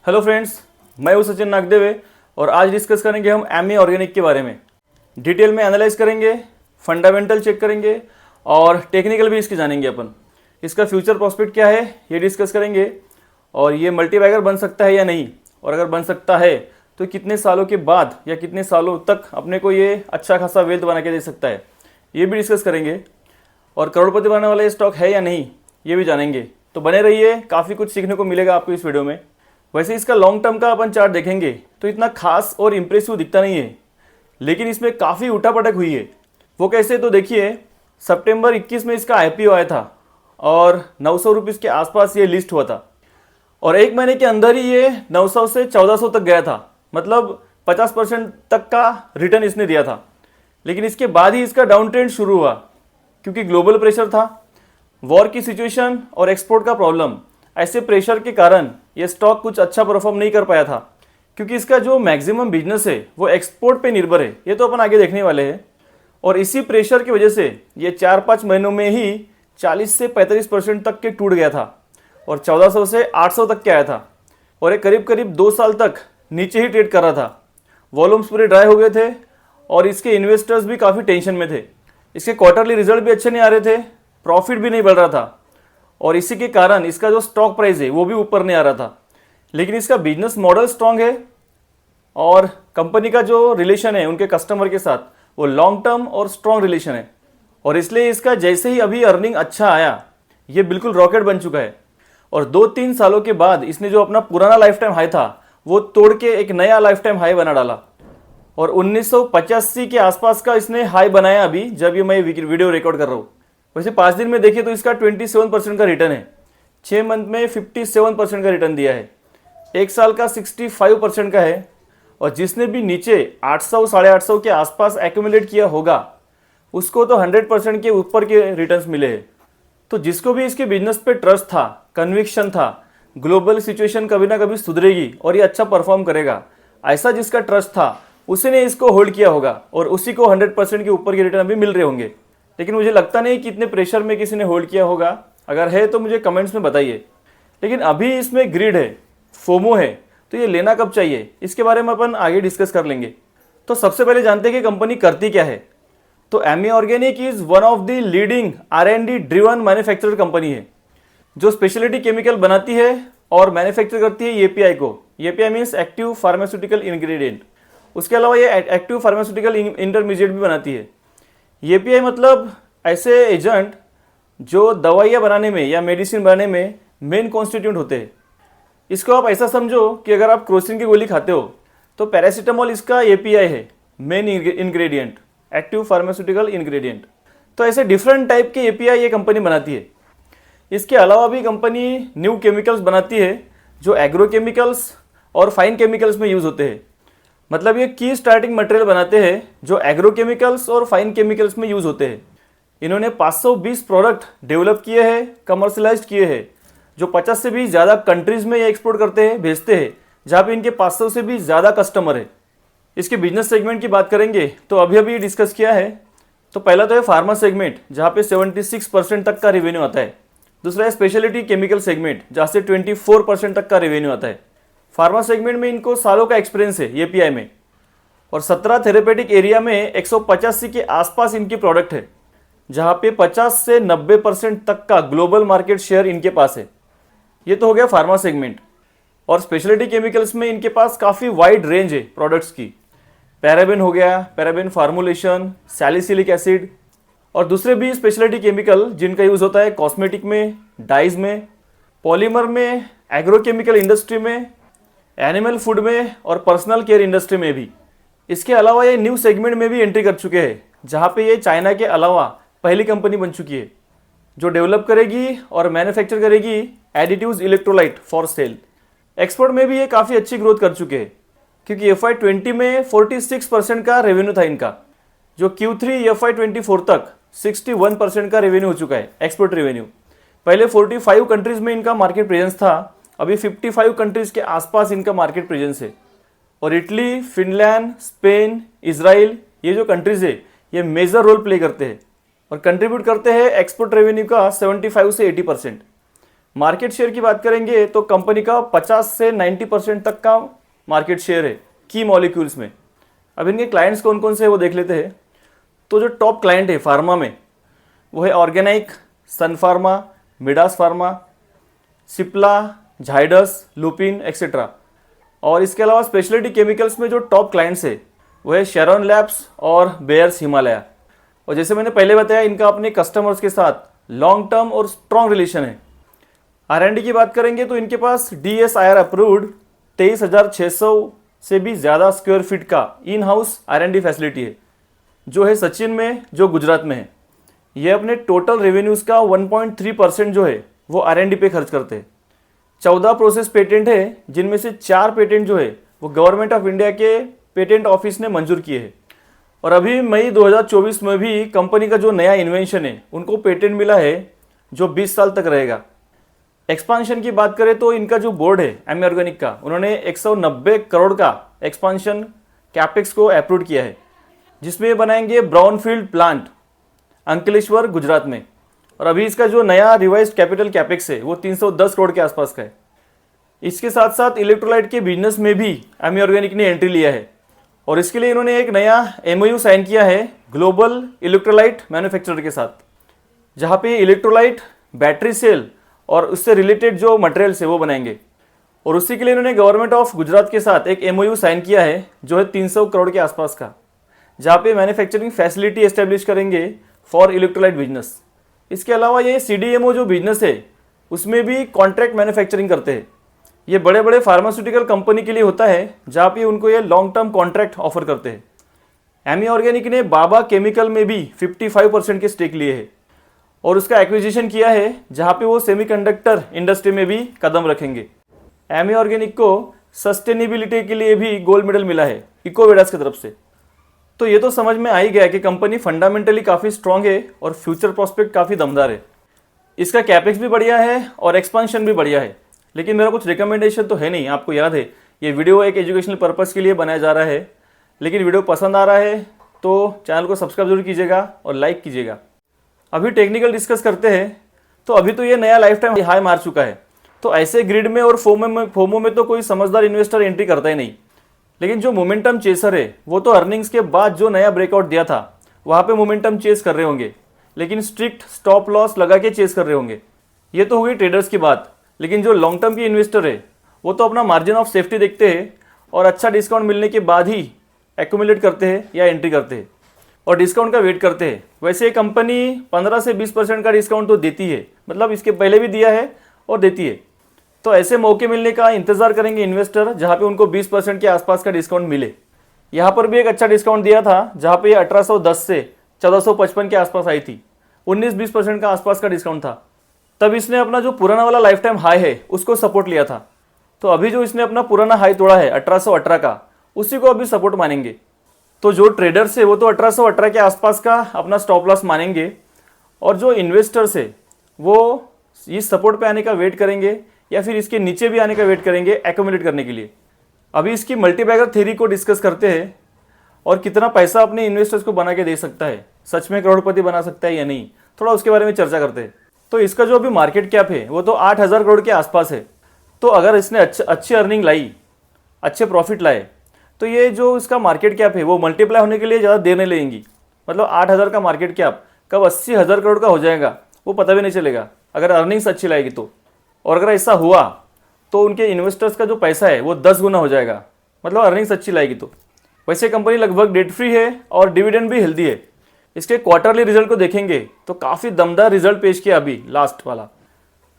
Hello friends, मैं हूं सचिन नागदेवे और आज डिस्कस करेंगे हम एमी ऑर्गेनिक के बारे में। डिटेल में एनालाइज करेंगे, फंडामेंटल चेक करेंगे और टेक्निकल भी इसकी जानेंगे अपन। इसका फ्यूचर प्रॉस्पेक्ट क्या है ये डिस्कस करेंगे और ये मल्टीबैगर बन सकता है या नहीं, और अगर बन सकता है तो कितने सालों के बाद या कितने सालों तक अपने को ये अच्छा खासा वेल्थ बना के दे सकता है, ये भी डिस्कस करेंगे। और करोड़पति बनने वाला ये स्टॉक है या नहीं ये भी जानेंगे। तो बने रहिए, काफ़ी कुछ सीखने को मिलेगा आपको इस वीडियो में। वैसे इसका लॉन्ग टर्म का अपन चार्ट देखेंगे तो इतना खास और इम्प्रेसिव दिखता नहीं है, लेकिन इसमें काफ़ी उठापटक हुई है। वो कैसे, तो देखिए सितंबर 21 में इसका आईपीओ आया था और 900 रुपीज़ के आसपास ये लिस्ट हुआ था और एक महीने के अंदर ही ये 900 से 1400 तक गया था, मतलब 50% तक का रिटर्न इसने दिया था। लेकिन इसके बाद ही इसका डाउन ट्रेंड शुरू हुआ क्योंकि ग्लोबल प्रेशर था, वॉर की सिचुएशन और एक्सपोर्ट का प्रॉब्लम। ऐसे प्रेशर के कारण ये स्टॉक कुछ अच्छा परफॉर्म नहीं कर पाया था क्योंकि इसका जो मैक्सिमम बिजनेस है वो एक्सपोर्ट पे निर्भर है, ये तो अपन आगे देखने वाले हैं। और इसी प्रेशर की वजह से ये 4-5 महीनों में ही 40 से 35% तक के टूट गया था और 1400 से 800 तक के आया था और ये करीब करीब 2 साल तक नीचे ही ट्रेड कर रहा था। वॉल्यूम्स पूरे ड्राई हो गए थे और इसके इन्वेस्टर्स भी काफ़ी टेंशन में थे। इसके क्वार्टरली रिजल्ट भी अच्छे नहीं आ रहे थे, प्रॉफिट भी नहीं बढ़ रहा था और इसी के कारण इसका जो स्टॉक प्राइस है वो भी ऊपर नहीं आ रहा था। लेकिन इसका बिजनेस मॉडल स्ट्रांग है और कंपनी का जो रिलेशन है उनके कस्टमर के साथ वो लॉन्ग टर्म और स्ट्रांग रिलेशन है और इसलिए इसका जैसे ही अभी अर्निंग अच्छा आया ये बिल्कुल रॉकेट बन चुका है। और 2-3 सालों के बाद इसने जो अपना पुराना लाइफ टाइम हाई था वो तोड़ के एक नया लाइफ टाइम हाई बना डाला और 1985 के आसपास का इसने हाई बनाया अभी जब ये मैं वीडियो रिकॉर्ड कर रहा हूँ। वैसे 5 दिन में देखिए तो इसका 27% का रिटर्न है, 6 मंथ में 57% का रिटर्न दिया है, 1 साल का 65% का है। और जिसने भी नीचे 800-850 के आसपास एक्यूमुलेट किया होगा उसको तो 100% के ऊपर के रिटर्न्स मिले हैं। तो जिसको भी इसके बिजनेस पे ट्रस्ट था, कन्विक्शन था, ग्लोबल सिचुएशन कभी ना कभी सुधरेगी और ये अच्छा परफॉर्म करेगा, ऐसा जिसका ट्रस्ट था उसी ने इसको होल्ड किया होगा और उसी को 100% के ऊपर के रिटर्न अभी मिल रहे होंगे। लेकिन मुझे लगता नहीं कि इतने प्रेशर में किसी ने होल्ड किया होगा, अगर है तो मुझे कमेंट्स में बताइए। लेकिन अभी इसमें ग्रिड है, फोमो है, तो ये लेना कब चाहिए इसके बारे में अपन आगे डिस्कस कर लेंगे। तो सबसे पहले जानते हैं कि कंपनी करती क्या है। तो Ami organic is one of the leading R&D driven manufacturer company है जो स्पेशलिटी केमिकल बनाती है और मैन्युफैक्चर करती है एपीआई को। API means active pharmaceutical ingredient. उसके अलावा ये एक्टिव फार्मास्यूटिकल इंटरमीडिएट भी बनाती है। एपीआई मतलब ऐसे एजेंट जो दवाइयाँ बनाने में या मेडिसिन बनाने में मेन कॉन्स्टिट्यूंट होते हैं। इसको आप ऐसा समझो कि अगर आप क्रोसिन की गोली खाते हो तो पैरासीटामोल इसका एपीआई है, main ingredient, active pharmaceutical ingredient. तो ऐसे डिफरेंट टाइप के एपीआई ये कंपनी बनाती है। इसके अलावा भी कंपनी न्यू केमिकल्स बनाती है जो एग्रोकेमिकल्स और फाइन केमिकल्स में यूज़ होते हैं। मतलब ये की स्टार्टिंग मटेरियल बनाते हैं जो एग्रोकेमिकल्स और फाइन केमिकल्स में यूज़ होते हैं। इन्होंने 520 प्रोडक्ट डेवलप किए हैं, कमर्शलाइज किए हैं, जो 50 से भी ज़्यादा कंट्रीज़ में ये एक्सपोर्ट करते हैं, भेजते हैं, जहाँ पे इनके 500 से भी ज़्यादा कस्टमर है। इसके बिजनेस सेगमेंट की बात करेंगे तो अभी डिस्कस किया है। तो पहला तो है फार्मा सेगमेंट जहाँ पे 76% तक का रेवेन्यू आता है। दूसरा है स्पेशलिटी केमिकल सेगमेंट जहाँ से 24% तक का रेवेन्यू आता है। फार्मा सेगमेंट में इनको सालों का एक्सपीरियंस है एपीआई में और 17 थेरेपेटिक एरिया में 185 के आसपास इनकी प्रोडक्ट है जहाँ पे 50 से 90% तक का ग्लोबल मार्केट शेयर इनके पास है। ये तो हो गया फार्मा सेगमेंट। और स्पेशलिटी केमिकल्स में इनके पास काफ़ी वाइड रेंज है प्रोडक्ट्स की। पैराबेन हो गया, पैराबेन फार्मुलेशन, सैलिसिलिक एसिड और दूसरे भी स्पेशलिटी केमिकल जिनका यूज़ होता है कॉस्मेटिक में, डाइज में, पॉलीमर में, एग्रोकेमिकल इंडस्ट्री में, एनिमल फूड में और पर्सनल केयर इंडस्ट्री में भी। इसके अलावा ये न्यू सेगमेंट में भी एंट्री कर चुके हैं जहाँ पे ये चाइना के अलावा पहली कंपनी बन चुकी है जो डेवलप करेगी और मैन्युफैक्चर करेगी additives electrolyte for sale. Export में भी ये काफ़ी अच्छी ग्रोथ कर चुके हैं क्योंकि FY20 में 46% का रेवेन्यू था इनका, जो Q3 FY24 तक 61% का रेवेन्यू हो चुका है एक्सपोर्ट रेवेन्यू। पहले 45 कंट्रीज़ में इनका मार्केट प्रेजेंस था, अभी 55 कंट्रीज़ के आसपास इनका मार्केट प्रेजेंस है। और इटली, फिनलैंड, स्पेन, इजराइल, ये जो कंट्रीज़ है ये मेजर रोल प्ले करते हैं और कंट्रीब्यूट करते हैं एक्सपोर्ट रेवेन्यू का 75 से 80%। मार्केट शेयर की बात करेंगे तो कंपनी का 50 से 90% तक का मार्केट शेयर है की मॉलिक्यूल्स में। अब इनके क्लाइंट्स कौन कौन से है वो देख लेते हैं। तो जो टॉप क्लाइंट है फार्मा में वो है organic, Sun Pharma, Midas Pharma, Cipla, Zydus, Lupin etcetera. और इसके अलावा स्पेशलिटी केमिकल्स में जो टॉप क्लाइंट्स है वो है शेरॉन लैब्स और बेयर्स हिमालय। और जैसे मैंने पहले बताया इनका अपने कस्टमर्स के साथ लॉन्ग टर्म और स्ट्रॉन्ग रिलेशन है। R&D की बात करेंगे तो इनके पास DSIR अप्रूव्ड 23,600 से भी ज़्यादा स्क्वायर फीट का इन हाउस R&D फैसिलिटी है जो है सचिन में, जो गुजरात में है। ये अपने टोटल रेवेन्यूज़ का 1.3% जो है वो R&D पे खर्च करते हैं। 14 प्रोसेस पेटेंट है जिनमें से 4 पेटेंट जो है वो गवर्नमेंट ऑफ इंडिया के पेटेंट ऑफिस ने मंजूर किए हैं। और अभी मई 2024 में भी कंपनी का जो नया इन्वेंशन है उनको पेटेंट मिला है जो 20 साल तक रहेगा। एक्सपांशन की बात करें तो इनका जो बोर्ड है एमी ऑर्गेनिक का, उन्होंने 190 करोड़ का एक्सपांशन कैपेक्स को अप्रूव किया है जिसमें बनाएंगे ब्राउनफील्ड प्लांट अंकलेश्वर गुजरात में। और अभी इसका जो नया रिवाइज्ड कैपिटल कैपेक्स है वो 310 करोड़ के आसपास का है। इसके साथ साथ इलेक्ट्रोलाइट के बिजनेस में भी एमी ऑर्गेनिक ने एंट्री लिया है और इसके लिए इन्होंने एक नया MOU साइन किया है ग्लोबल इलेक्ट्रोलाइट मैन्युफैक्चरर के साथ, जहाँ पे इलेक्ट्रोलाइट, बैटरी सेल और उससे रिलेटेड जो मटेरियल्स है वो बनाएंगे। और उसी के लिए इन्होंने गवर्नमेंट ऑफ गुजरात के साथ एक MOU साइन किया है जो है 300 करोड़ के आसपास का, जहाँ पे मैन्युफैक्चरिंग फैसिलिटी एस्टेब्लिश करेंगे फॉर इलेक्ट्रोलाइट बिजनेस। इसके अलावा ये CDMO जो बिजनेस है उसमें भी कॉन्ट्रैक्ट मैन्युफैक्चरिंग करते हैं। ये बड़े बड़े फार्मास्यूटिकल कंपनी के लिए होता है जहाँ पे उनको ये लॉन्ग टर्म कॉन्ट्रैक्ट ऑफर करते हैं। एमी ऑर्गेनिक ने बाबा केमिकल में भी 55% के स्टेक लिए हैं और उसका एक्विजिशन किया है जहाँ पे वो सेमीकंडक्टर इंडस्ट्री में भी कदम रखेंगे। एमी ऑर्गेनिक को सस्टेनेबिलिटी के लिए भी गोल्ड मेडल मिला है इकोवेडास की तरफ से। तो ये तो समझ में आ ही गया कि कंपनी फंडामेंटली काफ़ी स्ट्रांग है और फ्यूचर प्रॉस्पेक्ट काफ़ी दमदार है। इसका कैपेक्स भी बढ़िया है और एक्सपांशन भी बढ़िया है। लेकिन मेरा कुछ रिकमेंडेशन तो है नहीं, आपको याद है ये वीडियो एक एजुकेशनल पर्पज़ के लिए बनाया जा रहा है। लेकिन वीडियो पसंद आ रहा है तो चैनल को सब्सक्राइब जरूर कीजिएगा और लाइक कीजिएगा। अभी टेक्निकल डिस्कस करते हैं। तो अभी तो ये नया लाइफ टाइम हाई मार चुका है, तो ऐसे ग्रिड में और फोमो में तो कोई समझदार इन्वेस्टर एंट्री करता ही नहीं। लेकिन जो मोमेंटम चेसर है वो तो अर्निंग्स के बाद जो नया ब्रेकआउट दिया था वहाँ पे मोमेंटम चेस कर रहे होंगे, लेकिन स्ट्रिक्ट स्टॉप लॉस लगा के चेस कर रहे होंगे। ये तो हो गई ट्रेडर्स की बात। लेकिन जो लॉन्ग टर्म की इन्वेस्टर है वो तो अपना मार्जिन ऑफ सेफ्टी देखते हैं और अच्छा डिस्काउंट मिलने के बाद ही एक्यूमुलेट करते हैं या एंट्री करते हैं और डिस्काउंट का वेट करते हैं। वैसे कंपनी 15 से 20% का डिस्काउंट तो देती है, मतलब इसके पहले भी दिया है और देती है। तो ऐसे मौके मिलने का इंतजार करेंगे इन्वेस्टर जहाँ पे उनको 20% के आसपास का डिस्काउंट मिले। यहाँ पर भी एक अच्छा डिस्काउंट दिया था जहाँ पे 1810 से 1455 के आसपास आई थी, 19-20% का आसपास का डिस्काउंट था। तब इसने अपना जो पुराना वाला लाइफ टाइम हाई है उसको सपोर्ट लिया था। तो अभी जो इसने अपना पुराना हाई तोड़ा है 1818 का, उसी को अभी सपोर्ट मानेंगे। तो जो ट्रेडर्स है वो तो 1818 के आसपास का अपना स्टॉप लॉस मानेंगे और जो इन्वेस्टर्स है वो इस सपोर्ट पे आने का वेट करेंगे या फिर इसके नीचे भी आने का वेट करेंगे एक्यूमुलेट करने के लिए। अभी इसकी मल्टीबैगर थ्योरी को डिस्कस करते हैं और कितना पैसा अपने इन्वेस्टर्स को बना के दे सकता है, सच में करोड़पति बना सकता है या नहीं, थोड़ा उसके बारे में चर्चा करते हैं। तो इसका जो अभी मार्केट कैप है वो तो 8,000 करोड़ के आसपास है। तो अगर इसने अच्छी अर्निंग लाई, अच्छे प्रॉफिट लाए, तो ये जो इसका मार्केट कैप है वो मल्टीप्लाई होने के लिए ज़्यादा देर नहीं लगेंगी। मतलब 8,000 का मार्केट कैप कब 80,000 करोड़ का हो जाएगा वो पता भी नहीं चलेगा अगर अर्निंग्स अच्छी लाएगी तो। और अगर ऐसा हुआ तो उनके इन्वेस्टर्स का जो पैसा है वो 10 गुना हो जाएगा, मतलब अर्निंग्स अच्छी लाएगी तो। वैसे कंपनी लगभग डेट फ्री है और डिविडेंड भी हेल्दी है। इसके क्वार्टरली रिजल्ट को देखेंगे तो काफ़ी दमदार रिजल्ट पेश किया अभी लास्ट वाला।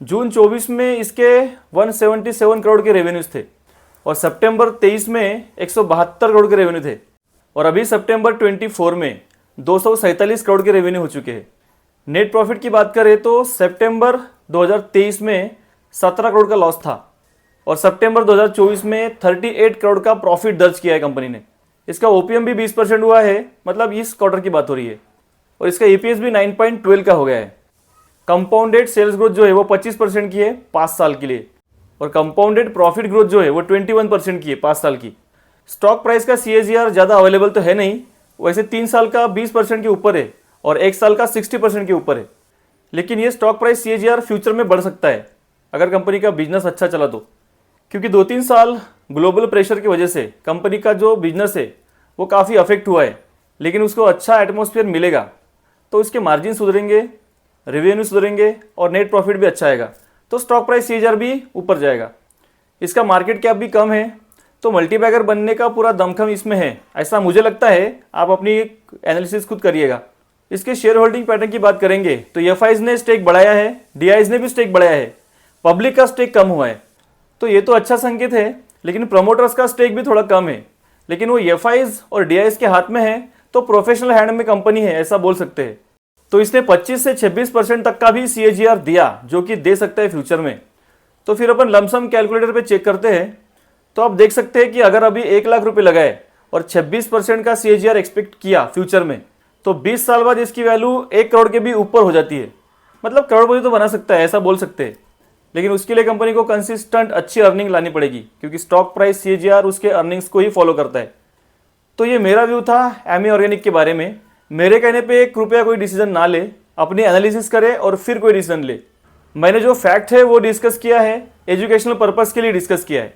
जून 24 में इसके 177 करोड़ के रेवेन्यूज थे और सितंबर 23 में 172 करोड़ के रेवेन्यू थे और अभी सितंबर 24 में 247 करोड़ के रेवेन्यू हो चुके हैं। नेट प्रॉफिट की बात करें तो सितंबर 2023 में 17 करोड़ का लॉस था और सितंबर 2024 में 38 करोड़ का प्रॉफिट दर्ज किया है कंपनी ने। इसका OPM भी 20% हुआ है, मतलब इस क्वार्टर की बात हो रही है। और इसका EPS भी 9.12 का हो गया है। कंपाउंडेड सेल्स ग्रोथ जो है वो 25% की है 5 साल के लिए और कंपाउंडेड प्रॉफिट ग्रोथ जो है वो 21% की है 5 साल की। स्टॉक प्राइस का CAGR ज़्यादा अवेलेबल तो है नहीं, वैसे 3 साल का 20% के ऊपर है और 1 साल का 60% के ऊपर है। लेकिन ये स्टॉक प्राइस CAGR फ्यूचर में बढ़ सकता है अगर कंपनी का बिजनेस अच्छा चला तो। क्योंकि 2-3 साल ग्लोबल प्रेशर की वजह से कंपनी का जो बिजनेस है वो काफ़ी अफेक्ट हुआ है, लेकिन उसको अच्छा एटमॉस्फेयर मिलेगा तो उसके मार्जिन सुधरेंगे, रेवेन्यू सुधरेंगे और नेट प्रॉफिट भी अच्छा आएगा, तो स्टॉक प्राइस CAGR भी ऊपर जाएगा। इसका मार्केट कैप भी कम है, तो मल्टीबैगर बनने का पूरा दमखम इसमें है, ऐसा मुझे लगता है। आप अपनी एनालिसिस खुद करिएगा। इसके शेयर होल्डिंग पैटर्न की बात करेंगे तो एफआईज ने स्टेक बढ़ाया है, डीआईज ने भी स्टेक बढ़ाया है, पब्लिक का स्टेक कम हुआ है, तो ये तो अच्छा संकेत है। लेकिन प्रमोटर्स का स्टेक भी थोड़ा कम है, लेकिन वो एफआईज और डीआईज के हाथ में है, तो प्रोफेशनल हैंड में कंपनी है, ऐसा बोल सकते हैं। तो इसने 25 से 26% तक का भी CAGR दिया, जो कि दे सकता है फ्यूचर में। तो फिर अपन लमसम कैलकुलेटर पे चेक करते हैं, तो आप देख सकते हैं कि अगर अभी 1 लाख रुपए लगाए और 26% का CAGR एक्सपेक्ट किया फ्यूचर में, तो 20 साल बाद इसकी वैल्यू 1 करोड़ के भी ऊपर हो जाती है। मतलब करोड़पति तो बना सकता है, ऐसा बोल सकते हैं। लेकिन उसके लिए कंपनी को कंसिस्टेंट अच्छी अर्निंग लानी पड़ेगी, क्योंकि स्टॉक प्राइस CAGR उसके अर्निंग्स को ही फॉलो करता है। तो ये मेरा व्यू था एमी ऑर्गेनिक के बारे में। मेरे कहने पे कृपया कोई डिसीजन ना ले, अपनी एनालिसिस करे और फिर कोई डिसीजन ले। मैंने जो फैक्ट है वो डिस्कस किया है, एजुकेशनल पर्पस के लिए डिस्कस किया है।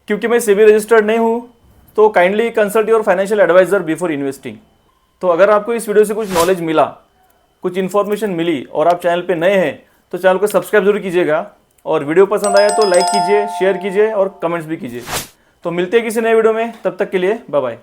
क्योंकि मैं सेबी रजिस्टर्ड नहीं हूँ, तो kindly consult your financial adviser before investing. तो अगर आपको इस वीडियो से कुछ नॉलेज मिला, कुछ इन्फॉर्मेशन मिली और आप चैनल पे नए हैं, तो चैनल को सब्सक्राइब जरूर कीजिएगा, और वीडियो पसंद आया तो लाइक कीजिए, शेयर कीजिए और कमेंट्स भी कीजिए। तो मिलते हैं किसी नए वीडियो में, तब तक के लिए बाय बाय।